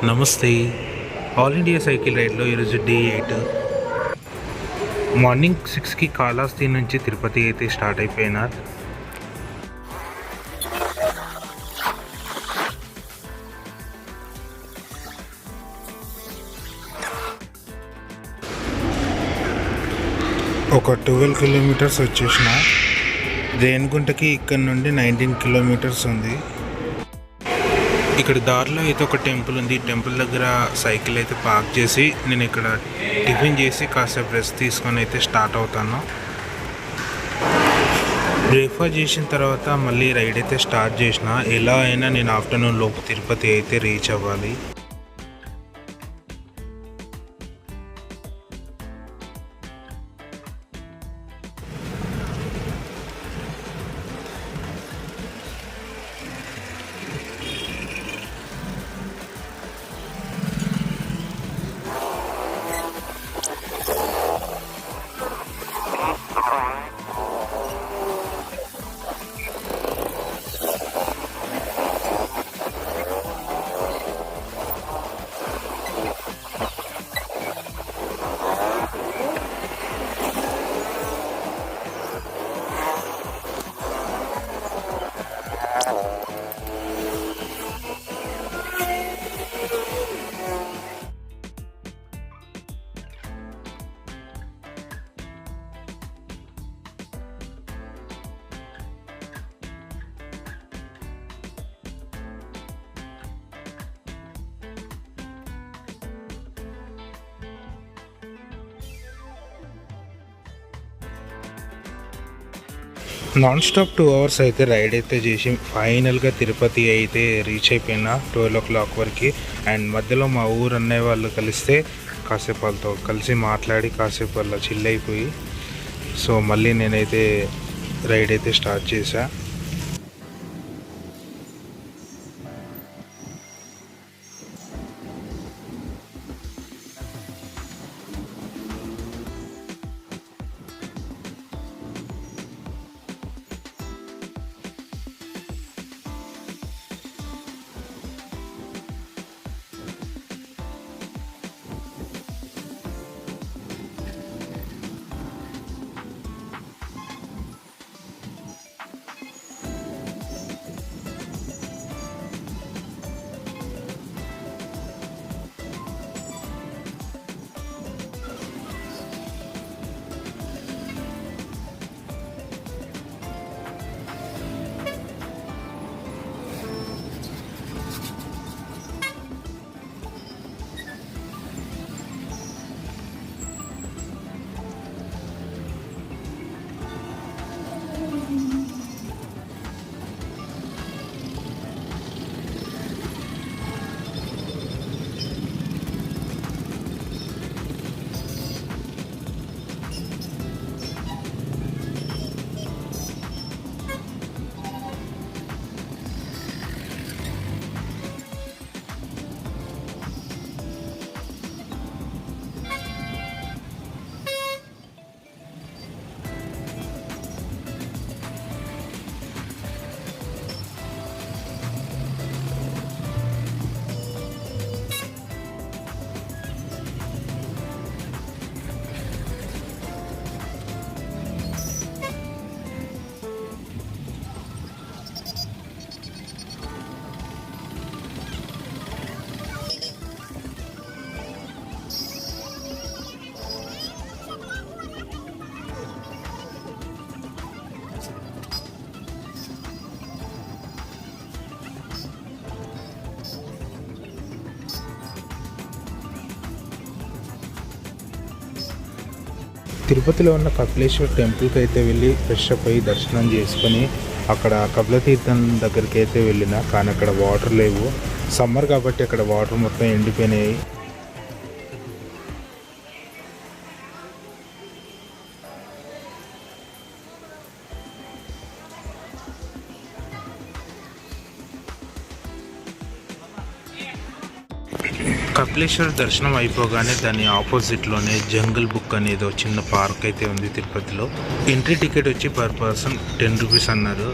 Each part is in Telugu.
నమస్తే. ఆల్ ఇండియా సైకిల్ రైడ్లో ఈరోజు డే 8. మార్నింగ్ 6కి కాళహస్తి నుంచి తిరుపతి అయితే స్టార్ట్ అయిపోయినా. ఒక 12 కిలోమీటర్స్ వచ్చేసిన. రేణిగుంటకి ఇక్కడ నుండి 19 కిలోమీటర్స్ ఉంది. ఇక్కడ దారిలో అయితే ఒక టెంపుల్ ఉంది. టెంపుల్ దగ్గర సైకిల్ అయితే పార్క్ చేసి నేను ఇక్కడ టిఫిన్ చేసి కాసేపు రెస్ట్ తీసుకొని అయితే స్టార్ట్ అవుతాను. బ్రేక్ఫాస్ట్ చేసిన తర్వాత మళ్ళీ రైడ్ అయితే స్టార్ట్ చేసిన. ఎలా అయినా నేను ఆఫ్టర్నూన్ లోపు తిరుపతి అయితే రీచ్ అవ్వాలి. నాన్ స్టాప్ 2 అవర్స్ అయితే రైడ్ అయితే చేసి ఫైనల్గా తిరుపతి అయితే రీచ్ అయిపోయినా 12 o'clock వరకు. అండ్ మధ్యలో మా ఊరు అన్నయ్య వాళ్ళు కలిస్తే కాసేపు వాళ్ళతో కలిసి మాట్లాడి కాసేపు వాళ్ళ చిల్ అయిపోయి సో మళ్ళీ నేనైతే రైడ్ అయితే స్టార్ట్ చేశా. తిరుపతిలో ఉన్న కపిలేశ్వర్ టెంపుల్కి అయితే వెళ్ళి ఫ్రెష్ అప్ అయ్యి దర్శనం చేసుకొని అక్కడ కపిలతీర్థం దగ్గరికి అయితే వెళ్ళిన. కానీ అక్కడ వాటర్ లేవు. సమ్మర్ కాబట్టి అక్కడ వాటర్ మొత్తం ఎండిపోయినాయి. కపిలేశ్వర్ దర్శనం అయిపోగానే దాని ఆపోజిట్లోనే జంగిల్ బుక్ అనేది ఒక చిన్న పార్క్ అయితే ఉంది తిరుపతిలో. ఎంట్రీ టికెట్ వచ్చి పర్ పర్సన్ 10 రూపీస్ అన్నారు.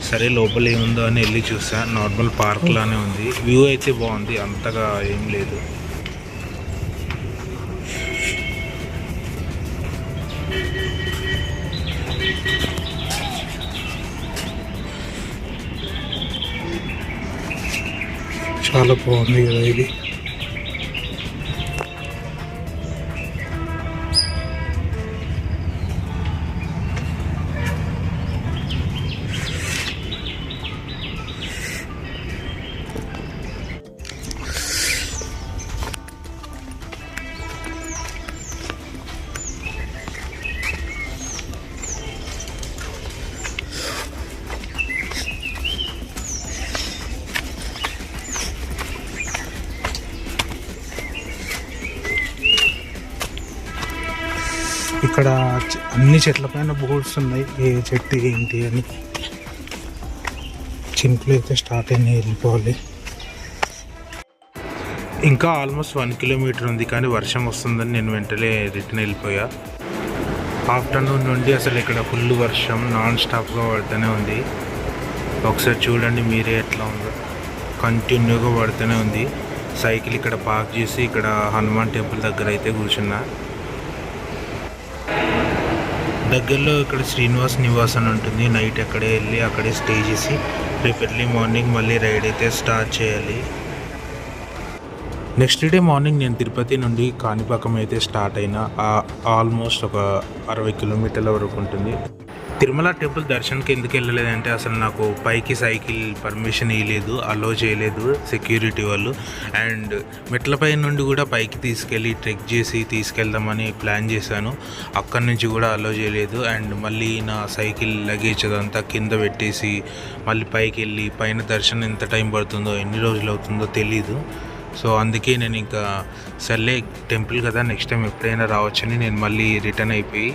సరే లోపల ఏముందో అని వెళ్ళి చూసా. నార్మల్ పార్క్ లానే ఉంది. వ్యూ అయితే బాగుంది, అంతగా ఏం లేదు. చాలా బాగుంది కదా ఇది. ఇక్కడ అన్ని చెట్ల పైన బోర్డ్స్ ఉన్నాయి, ఏ చెట్టు ఏంటి అని. చినుకులు అయితే స్టార్ట్ అయినాయి, వెళ్ళిపోవాలి. ఇంకా ఆల్మోస్ట్ 1 కిలోమీటర్ ఉంది, కానీ వర్షం వస్తుందని నేను వెంటనే రిటర్న్ వెళ్ళిపోయా. ఆఫ్టర్నూన్ నుండి అసలు ఇక్కడ ఫుల్ వర్షం నాన్ స్టాప్గా పడుతూనే ఉంది. ఒకసారి చూడండి మీరే ఎట్లా ఉందో, కంటిన్యూగా పడుతూనే ఉంది. సైకిల్ ఇక్కడ పార్క్ చేసి ఇక్కడ హనుమాన్ టెంపుల్ దగ్గర అయితే కూర్చున్నా. దగ్గరలో ఇక్కడ శ్రీనివాస్ నివాస్ అని ఉంటుంది. నైట్ అక్కడే వెళ్ళి అక్కడే స్టే చేసి రేపు ఎర్లీ మార్నింగ్ మళ్ళీ రైడ్ అయితే స్టార్ట్ చేయాలి. నెక్స్ట్ డే మార్నింగ్ నేను తిరుపతి నుండి కాణిపాకం అయితే స్టార్ట్ అయినా. ఆల్మోస్ట్ ఒక 60 కిలోమీటర్ల వరకు ఉంటుంది. తిరుమల టెంపుల్ దర్శనంకి ఎందుకు వెళ్ళలేదంటే అసలు నాకు పైకి సైకిల్ పర్మిషన్ ఇవ్వలేదు, అలో చేయలేదు సెక్యూరిటీ వాళ్ళు. అండ్ మెట్లపై నుండి కూడా పైకి తీసుకెళ్ళి ట్రెక్ చేసి తీసుకెళ్దామని ప్లాన్ చేశాను, అక్కడి నుంచి కూడా అలో చేయలేదు. అండ్ మళ్ళీ నా సైకిల్ లగేజ్ అదంతా కింద పెట్టేసి మళ్ళీ పైకి వెళ్ళి పైన దర్శనం ఎంత టైం పడుతుందో ఎన్ని రోజులు అవుతుందో తెలీదు. సో అందుకే నేను ఇంకా సర్లే టెంపుల్ కదా నెక్స్ట్ టైం ఎప్పుడైనా రావచ్చని నేను మళ్ళీ రిటర్న్ అయిపోయి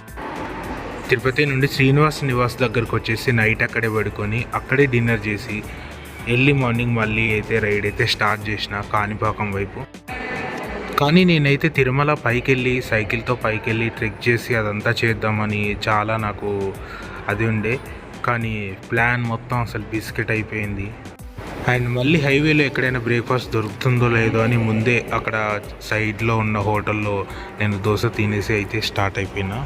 తిరుపతి నుండి శ్రీనివాస్ నివాస్ దగ్గరకు వచ్చేసి నైట్ అక్కడే పడుకొని అక్కడే డిన్నర్ చేసి ఎర్లీ మార్నింగ్ మళ్ళీ అయితే రైడ్ అయితే స్టార్ట్ చేసిన కాణిపాకం వైపు. కానీ నేనైతే తిరుమల పైకెళ్ళి సైకిల్తో పైకెళ్ళి ట్రెక్ చేసి అదంతా చేద్దామని చాలా నాకు అది ఉండే, కానీ ప్లాన్ మొత్తం అసలు బిస్కెట్ అయిపోయింది. అండ్ మళ్ళీ హైవేలో ఎక్కడైనా బ్రేక్ఫాస్ట్ దొరుకుతుందో లేదో అని ముందే అక్కడ సైడ్లో ఉన్న హోటల్లో నేను దోశ తినేసి అయితే స్టార్ట్ అయిపోయినా.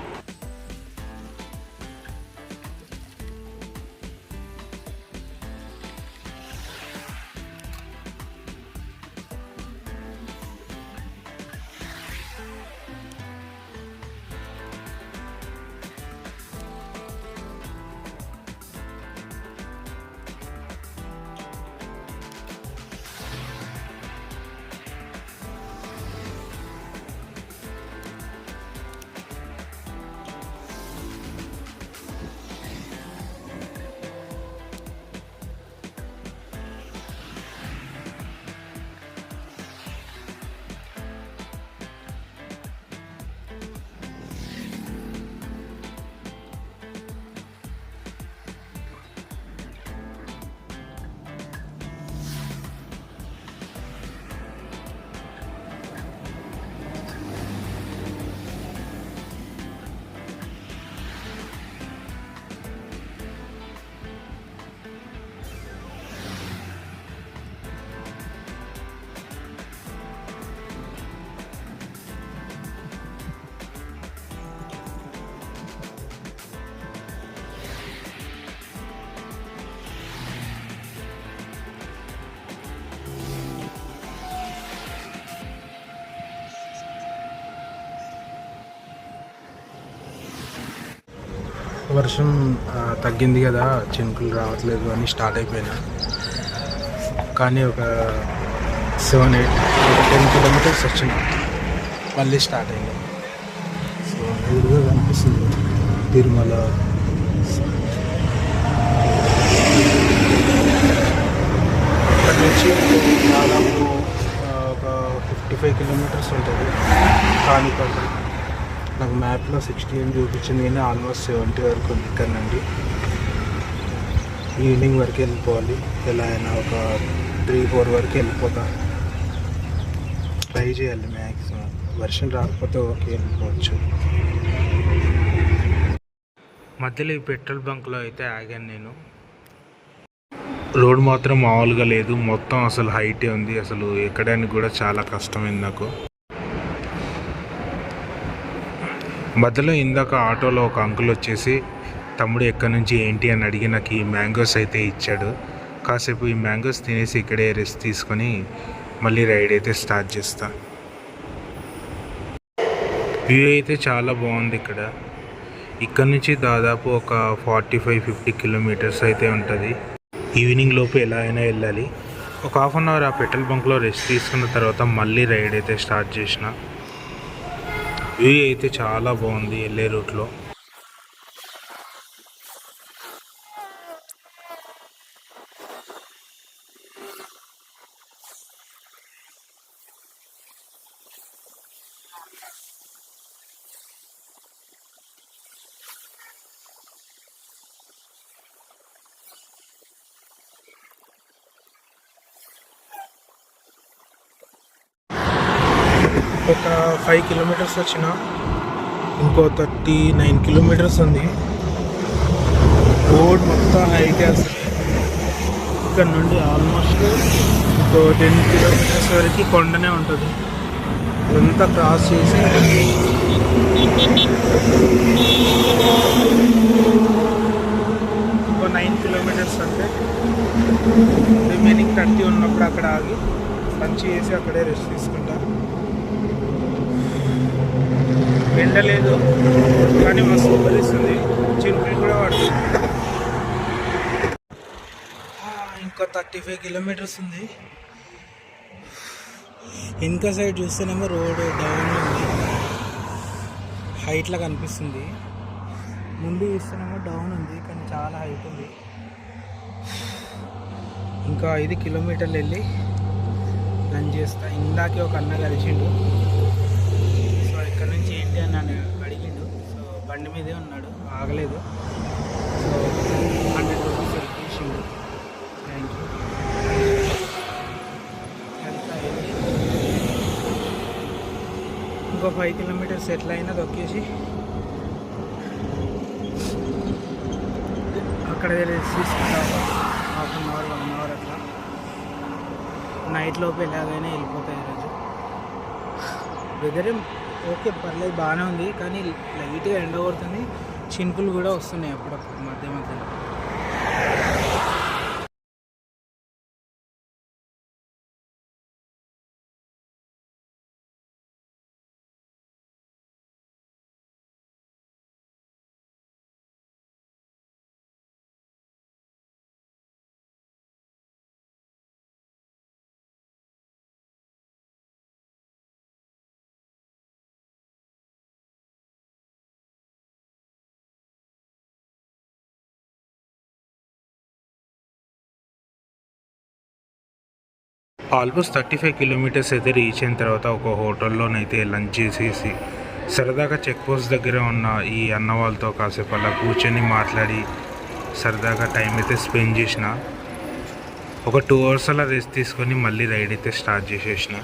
వర్షం తగ్గింది కదా, చినుకులు రావట్లేదు అని స్టార్ట్ అయిపోయినా. కానీ ఒక 7-10 కిలోమీటర్స్ వచ్చింది, మళ్ళీ స్టార్ట్ అయింది. సో ఎదురుగా కనిపిస్తుంది తిరుమల. అక్కడి నుంచి దాదాపు ఒక 55 కిలోమీటర్స్ ఉంటుంది కాణిపాకం. నాకు మ్యాప్లో 60 అని చూపించింది, కానీ ఆల్మోస్ట్ 70 వరకు ఉంది ఇక్కడ నుండి. ఈవినింగ్ వరకు వెళ్ళిపోవాలి, ఎలా అయినా ఒక 3-4 వరకు వెళ్ళిపోతా. ట్రై చేయాలి మ్యాక్సిమం, వర్షం రాకపోతే ఓకే వెళ్ళిపోవచ్చు. మధ్యలో ఈ పెట్రోల్ బంక్లో అయితే ఆగాను నేను. రోడ్ మాత్రం మామూలుగా లేదు, మొత్తం అసలు హైటే ఉంది. అసలు ఎక్కడానికి కూడా చాలా కష్టమైంది నాకు. మధ్యలో ఇందాక ఆటోలో ఒక అంకుల్ వచ్చేసి, తమ్ముడు ఎక్కడి నుంచి ఏంటి అని అడిగి నాకు ఈ మ్యాంగోస్ అయితే ఇచ్చాడు. కాసేపు ఈ మ్యాంగోస్ తినేసి ఇక్కడే రెస్ట్ తీసుకొని మళ్ళీ రైడ్ అయితే స్టార్ట్ చేస్తా. వ్యూ అయితే చాలా బాగుంది ఇక్కడ నుంచి దాదాపు ఒక 45-50 కిలోమీటర్స్ అయితే ఉంటుంది. ఈవినింగ్ లోపు ఎలా అయినా వెళ్ళాలి. ఒక హాఫ్ అన్ అవర్ ఆ పెట్రోల్ బంక్లో రెస్ట్ తీసుకున్న తర్వాత మళ్ళీ రైడ్ అయితే స్టార్ట్ చేసిన. వ్యూ అయితే చాలా బాగుంది వెళ్ళే రూట్లో. ఒక 5 కిలోమీటర్స్ వచ్చిన, ఇంకో 39 కిలోమీటర్స్ ఉంది. రోడ్ మొత్తం హైట్ అసలు. ఇక్కడ నుండి ఆల్మోస్ట్ ఇంకో 10 కిలోమీటర్స్ వరకు కొండనే ఉంటుంది. ఇదంతా క్రాస్ చేసి ఇంకో 9 కిలోమీటర్స్ అంటే రిమైనింగ్ 30 ఉన్నప్పుడు అక్కడ ఆగి లంచ్ చేసి అక్కడే రెస్ట్ తీసుకుంటా. ఎండలేదు కానీ మస్తు ఉబ్బరిస్తుంది, చినుకులు కూడా పడుతుంది. ఇంకా 35 కిలోమీటర్స్ ఉంది. వెనక సైడ్ చూస్తేనేమో రోడ్ డౌన్ ఉంది, హైట్లో కనిపిస్తుంది. ముందు చూస్తేనేమో డౌన్ ఉంది కానీ చాలా హైట్ ఉంది. ఇంకా 5 కిలోమీటర్లు వెళ్ళి లంచ్ చేస్తా. ఇందాకే ఒక అన్న కలిసిండు, సో ఇక్కడ నుంచి ఏంటి అని నన్ను అడిగిండు. సో బండి మీదే ఉన్నాడు, ఆగలేదు. సో 100 రూపీస్ ఇచ్చిండు. Thank you. ఇంకో 5 కిలోమీటర్స్ ఎట్లా అయినా దొక్కేసి అక్కడ తీసుకుంటాం. హాఫ్ అన్ అవర్ 1 అవర్ అట్లా. నైట్ లోపు ఎలాగైనా వెళ్ళిపోతాయి ఈరోజు. వెదర్ ఓకే పర్లేదు, బాగానే ఉంది కానీ లైట్గా ఎండ కొడుతుంది. చినుకులు కూడా వస్తున్నాయి అప్పుడప్పుడు మధ్య మధ్యలో. ఆల్మోస్ట్ 35 కిలోమీటర్స్ అయితే రీచ్ అయిన తర్వాత ఒక హోటల్లోనైతే లంచ్ చేసేసి సరదాగా చెక్ పోస్ట్ దగ్గర ఉన్న ఈ అన్న వాళ్ళతో కాసేపు అలా కూర్చొని మాట్లాడి సరదాగా టైం అయితే స్పెండ్ చేసిన. ఒక 2 అవర్స్ అలా రెస్ట్ తీసుకొని మళ్ళీ రైడ్ అయితే స్టార్ట్ చేసేసిన.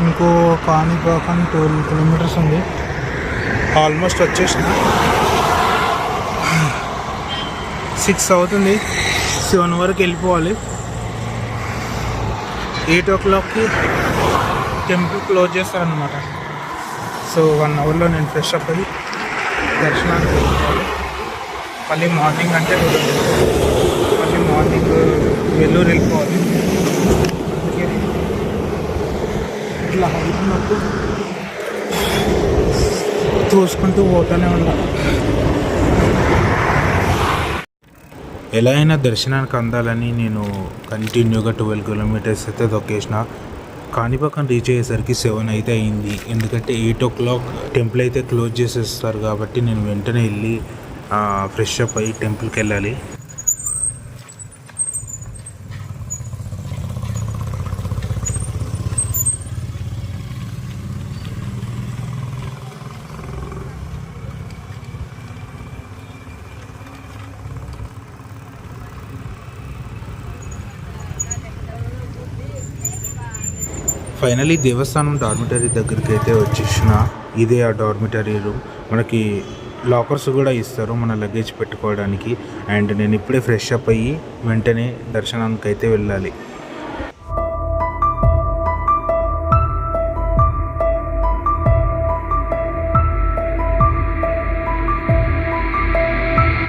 ఇంకో కాణిపాకం 12 కిలోమీటర్స్ ఉంది. ఆల్మోస్ట్ వచ్చేసిన 6 అవుతుంది. 7 వరకు వెళ్ళిపోవాలి. 8 o'clockకి టెంపుల్ క్లోజ్ చేస్తారనమాట. సో 1 అవర్లో నేను ఫ్రెష్ అప్ అయ్యి దర్శనానికి వెళ్ళిపోవాలి. మళ్ళీ మార్నింగ్ అంటే మళ్ళీ మార్నింగ్ వెల్లూరు వెళ్ళిపోవాలి. అందుకే ఇట్లా అవుతున్నప్పుడు చూసుకుంటూ పోతూనే ఉండాలి. ఎలా అయినా దర్శనానికి అందాలని నేను కంటిన్యూగా 12 కిలోమీటర్స్ అయితే తొక్కేసిన. కాణిపాకం రీచ్ అయ్యేసరికి 7 అయితే అయింది. ఎందుకంటే 8 o'clock టెంపుల్ అయితే క్లోజ్ చేసేస్తారు కాబట్టి నేను వెంటనే వెళ్ళి ఫ్రెష్ అప్ అయ్యి టెంపుల్కి వెళ్ళాలి. ఫైనలీ దేవస్థానం డార్మిటరీ దగ్గరికి అయితే వచ్చేసిన. ఇదే ఆ డార్మిటరీ రూమ్. మనకి లాకర్స్ కూడా ఇస్తారు మన లగేజ్ పెట్టుకోవడానికి. అండ్ నేను ఇప్పుడే ఫ్రెష్ అప్ అయ్యి వెంటనే దర్శనానికి అయితే వెళ్ళాలి.